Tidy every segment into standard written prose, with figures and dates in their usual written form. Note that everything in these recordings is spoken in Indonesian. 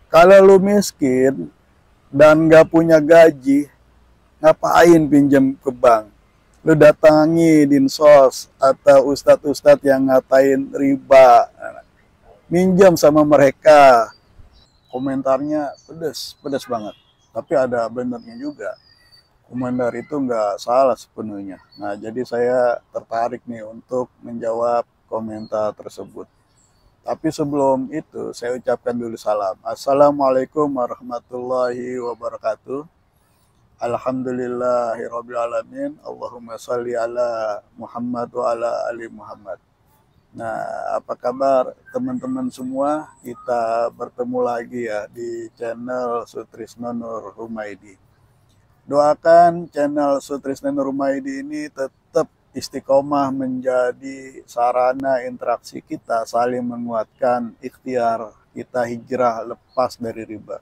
Kalau lu miskin dan nggak punya gaji, ngapain pinjam ke bank? Lu datangi dinsos atau ustadz-ustadz yang ngatain riba, minjam sama mereka. Komentarnya pedes, pedes banget. Tapi ada benernya juga. Komentar itu nggak salah sepenuhnya. Nah, jadi saya tertarik nih untuk menjawab komentar tersebut. Tapi sebelum itu, saya ucapkan dulu salam. Assalamualaikum warahmatullahi wabarakatuh. Alhamdulillahirrabbilalamin. Allahumma salli ala Muhammad wa ala ali Muhammad. Nah, apa kabar teman-teman semua? Kita bertemu lagi ya di channel Sutrisno Nur Humaidi. Doakan channel Sutrisno Nur Humaidi ini tetap istiqomah menjadi sarana interaksi kita, saling menguatkan ikhtiar kita hijrah lepas dari riba.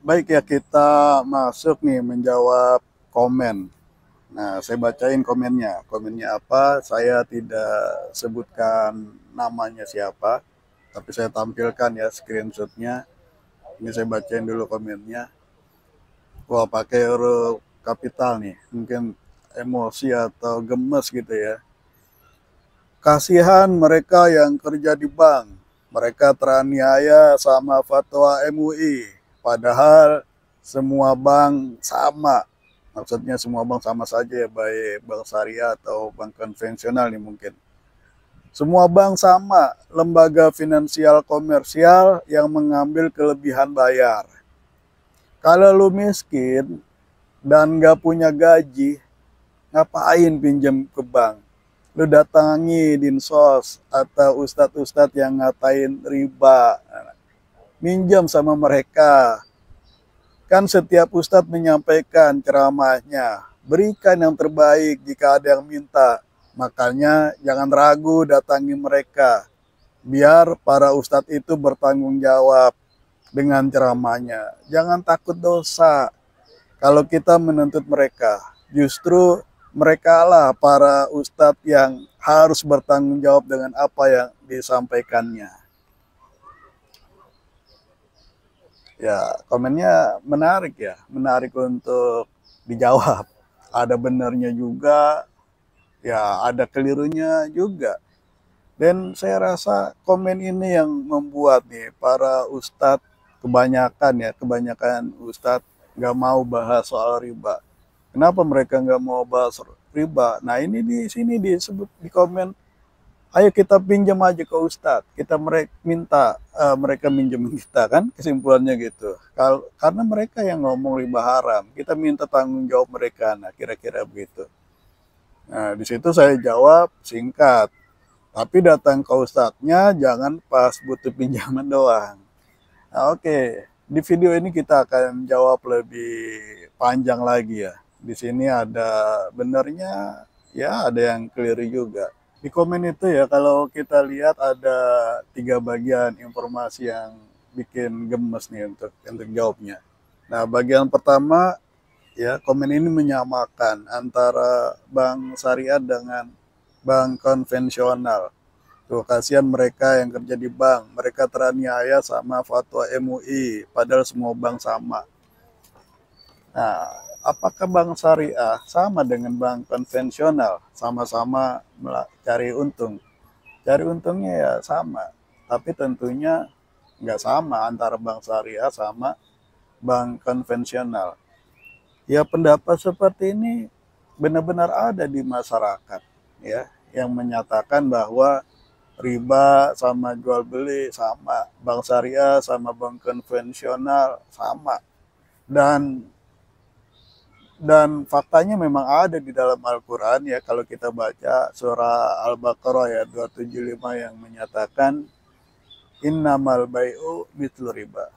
Baik ya, kita masuk nih menjawab komen. Nah, saya bacain komennya. Komennya apa? Saya tidak sebutkan namanya siapa, tapi saya tampilkan ya screenshotnya. Ini saya bacain dulu komennya. Wah, pakai huruf kapital nih. Mungkin emosi atau gemes gitu ya. Kasihan mereka yang kerja di bank. Mereka teraniaya sama fatwa MUI. Padahal semua bank sama. Maksudnya semua bank sama saja ya, baik bank syariah atau bank konvensional nih mungkin. Semua bank sama, lembaga finansial komersial yang mengambil kelebihan bayar. Kalau lu miskin dan nggak punya gaji, ngapain pinjam ke bank? Lu datangi dinsos atau ustadz-ustadz yang ngatain riba, minjam sama mereka. Kan setiap ustadz menyampaikan ceramahnya, berikan yang terbaik jika ada yang minta. Makanya jangan ragu datangi mereka, biar para ustadz itu bertanggung jawab dengan ceramahnya. Jangan takut dosa kalau kita menuntut mereka. Justru mereka lah para ustadz yang harus bertanggung jawab dengan apa yang disampaikannya. Ya, komennya menarik ya, menarik untuk dijawab. Ada benarnya juga, ya ada kelirunya juga. Dan saya rasa komen ini yang membuat nih para ustadz kebanyakan ustadz nggak mau bahas soal riba. Kenapa mereka nggak mau bahas riba? Nah, ini di sini disebut di komen, ayo kita pinjam aja ke Ustadz, kita minta mereka minjem kita, kan kesimpulannya gitu. Karena mereka yang ngomong riba haram, kita minta tanggung jawab mereka. Nah, kira-kira begitu. Nah, di situ saya jawab singkat, tapi datang ke Ustadznya jangan pas butuh pinjaman doang. Nah, oke. Di video ini kita akan jawab lebih panjang lagi ya. Di sini ada benernya, ya ada yang keliru juga. Di komen itu ya, kalau kita lihat ada 3 bagian informasi yang bikin gemes nih untuk jawabnya. Nah, bagian pertama ya, komen ini menyamakan antara bank syariah dengan bank konvensional. Tuh, kasihan mereka yang kerja di bank, mereka teraniaya sama fatwa MUI, padahal semua bank sama. Nah, apakah bank syariah sama dengan bank konvensional? Sama-sama cari untung. Cari untungnya ya sama, tapi tentunya nggak sama antara bank syariah sama bank konvensional. Ya, pendapat seperti ini benar-benar ada di masyarakat ya, yang menyatakan bahwa riba sama jual beli sama, bank syariah sama bank konvensional sama. Dan faktanya memang ada di dalam Al-Quran ya, kalau kita baca surah Al-Baqarah ya 275 yang menyatakan innamal bai'u mithlu riba.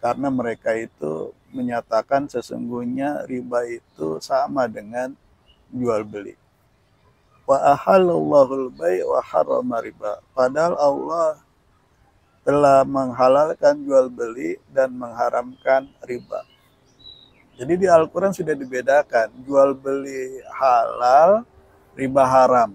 Karena mereka itu menyatakan sesungguhnya riba itu sama dengan jual beli. Wa ahallallahu al-bai' wa harrama riba. Padahal Allah telah menghalalkan jual beli dan mengharamkan riba. Jadi di Al-Quran sudah dibedakan, jual beli halal, riba haram.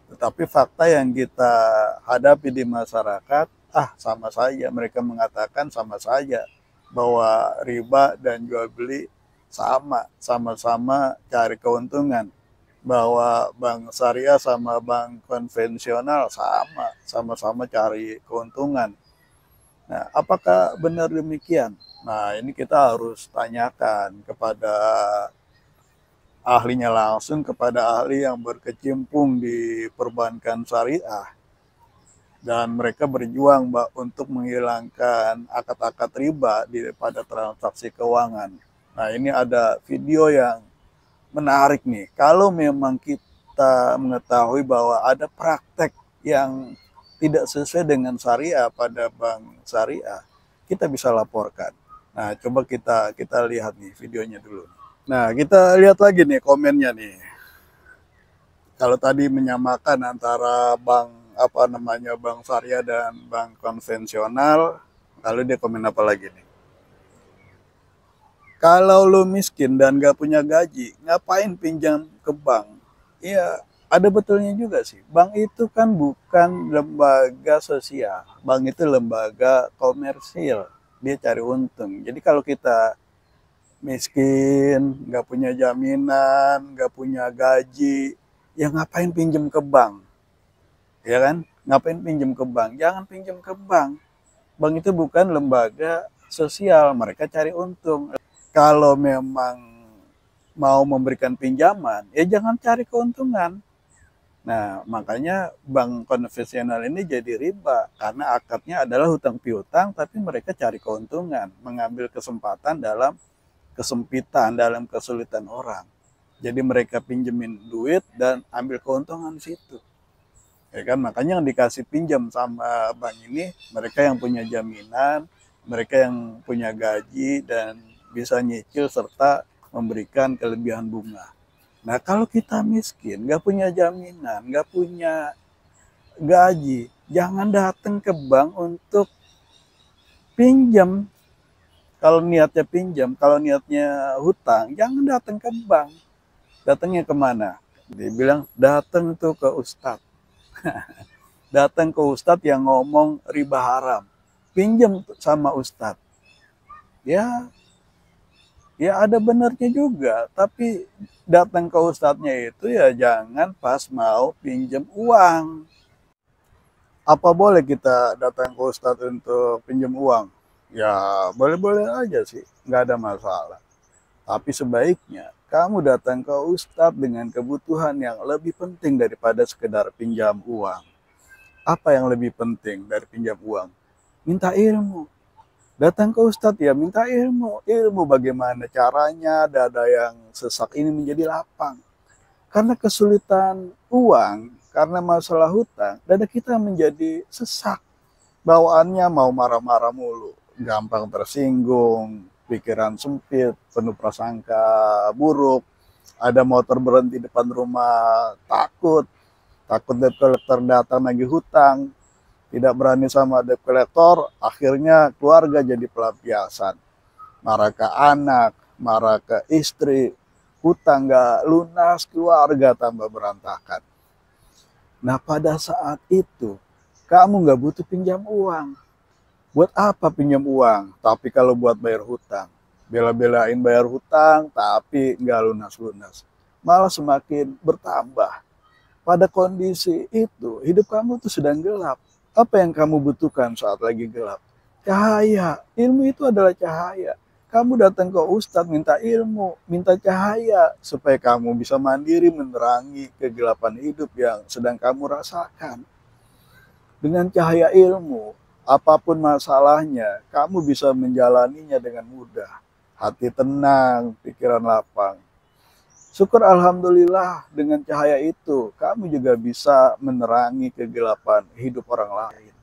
Tetapi fakta yang kita hadapi di masyarakat, sama saja. Mereka mengatakan sama saja. bahwa riba dan jual beli sama-sama cari keuntungan, bahwa bank syariah sama bank konvensional sama-sama cari keuntungan. Nah, apakah benar demikian? Nah, ini kita harus tanyakan kepada ahlinya langsung, kepada ahli yang berkecimpung di perbankan syariah. Dan mereka berjuang untuk menghilangkan akad-akad riba pada transaksi keuangan. Nah, ini ada video yang menarik nih. Kalau memang kita mengetahui bahwa ada praktek yang tidak sesuai dengan syariah pada bank syariah, kita bisa laporkan. Nah, coba kita lihat nih videonya dulu. Nah, kita lihat lagi nih komennya nih. Kalau tadi menyamakan antara bank syariah dan bank konvensional, lalu dia komen apa lagi nih? Kalau lo miskin dan gak punya gaji, ngapain pinjam ke bank? Iya, ada betulnya juga sih. Bank itu kan bukan lembaga sosial. Bank itu lembaga komersil. Dia cari untung. Jadi kalau kita miskin, gak punya jaminan, gak punya gaji, ya ngapain pinjam ke bank? Ya kan? Ngapain pinjam ke bank? Jangan pinjam ke bank. Bank itu bukan lembaga sosial. Mereka cari untung. Kalau memang mau memberikan pinjaman, ya jangan cari keuntungan. Nah, makanya bank konvensional ini jadi riba, karena akadnya adalah hutang piutang, tapi mereka cari keuntungan, mengambil kesempatan dalam kesempitan, dalam kesulitan orang. Jadi mereka pinjemin duit dan ambil keuntungan di situ. Ya kan, makanya yang dikasih pinjam sama bank ini, mereka yang punya jaminan, mereka yang punya gaji dan bisa nyicil serta memberikan kelebihan bunga. Nah, kalau kita miskin, nggak punya jaminan, nggak punya gaji, jangan datang ke bank untuk pinjam. Kalau niatnya pinjam, kalau niatnya hutang, jangan datang ke bank. Datangnya kemana? Dia bilang, datang tuh ke ustadz. Datang ke ustadz yang ngomong riba haram. Pinjam sama ustadz. Ya ada benarnya juga, tapi datang ke ustadznya itu ya jangan pas mau pinjam uang. Apa boleh kita datang ke ustadz untuk pinjam uang? Ya boleh-boleh aja sih, nggak ada masalah. Tapi sebaiknya kamu datang ke ustadz dengan kebutuhan yang lebih penting daripada sekedar pinjam uang. Apa yang lebih penting dari pinjam uang? Minta ilmu. Datang ke ustadz ya minta ilmu. Ilmu bagaimana caranya dada yang sesak ini menjadi lapang. Karena kesulitan uang, karena masalah hutang, dada kita menjadi sesak. Bawaannya mau marah-marah mulu. Gampang tersinggung, pikiran sempit, penuh prasangka buruk. Ada motor berhenti depan rumah, takut debt collector datang lagi hutang. Tidak berani sama debt collector, akhirnya keluarga jadi pelampiasan. Marah ke anak, marah ke istri, hutang gak lunas, keluarga tambah berantakan. Nah pada saat itu, kamu gak butuh pinjam uang. Buat apa pinjam uang? Tapi kalau buat bayar hutang. Bela-belain bayar hutang, tapi gak lunas-lunas. Malah semakin bertambah. Pada kondisi itu, hidup kamu tuh sedang gelap. Apa yang kamu butuhkan saat lagi gelap? Cahaya. Ilmu itu adalah cahaya. Kamu datang ke ustadz minta ilmu, minta cahaya. Supaya kamu bisa mandiri menerangi kegelapan hidup yang sedang kamu rasakan. Dengan cahaya ilmu, apapun masalahnya, kamu bisa menjalaninya dengan mudah. Hati tenang, pikiran lapang. Syukur alhamdulillah dengan cahaya itu, kamu juga bisa menerangi kegelapan hidup orang lain.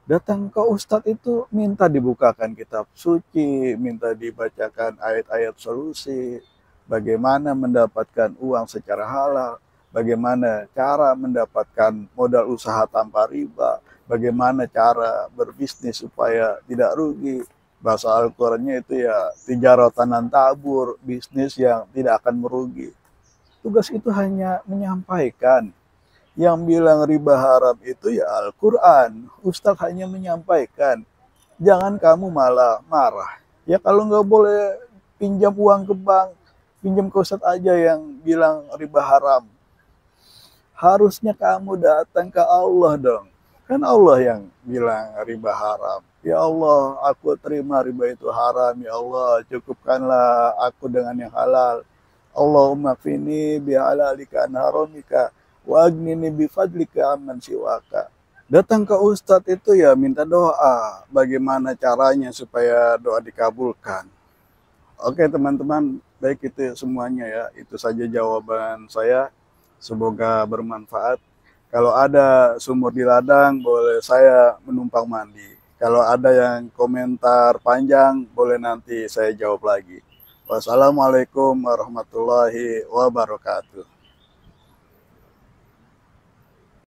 Datang ke ustadz itu minta dibukakan kitab suci, minta dibacakan ayat-ayat solusi, bagaimana mendapatkan uang secara halal, bagaimana cara mendapatkan modal usaha tanpa riba, bagaimana cara berbisnis supaya tidak rugi. Bahasa Al-Qurannya itu ya tijaratan tabur, bisnis yang tidak akan merugi. Tugas itu hanya menyampaikan. Yang bilang riba haram itu ya Al-Quran. Ustadz hanya menyampaikan. Jangan kamu malah marah. Ya kalau nggak boleh pinjam uang ke bank, pinjam ke Ustadz aja yang bilang riba haram. Harusnya kamu datang ke Allah dong. Kan Allah yang bilang riba haram. Ya Allah, aku terima riba itu haram. Ya Allah, cukupkanlah aku dengan yang halal. Allahumma fini bi'alalika an haramika wa agnini bifadlika amman siwaka. Datang ke Ustadz itu ya minta doa. Bagaimana caranya supaya doa dikabulkan. Oke teman-teman, baik itu semuanya ya. Itu saja jawaban saya. Semoga bermanfaat. Kalau ada sumur di ladang, boleh saya menumpang mandi. Kalau ada yang komentar panjang, boleh nanti saya jawab lagi. Wassalamualaikum warahmatullahi wabarakatuh.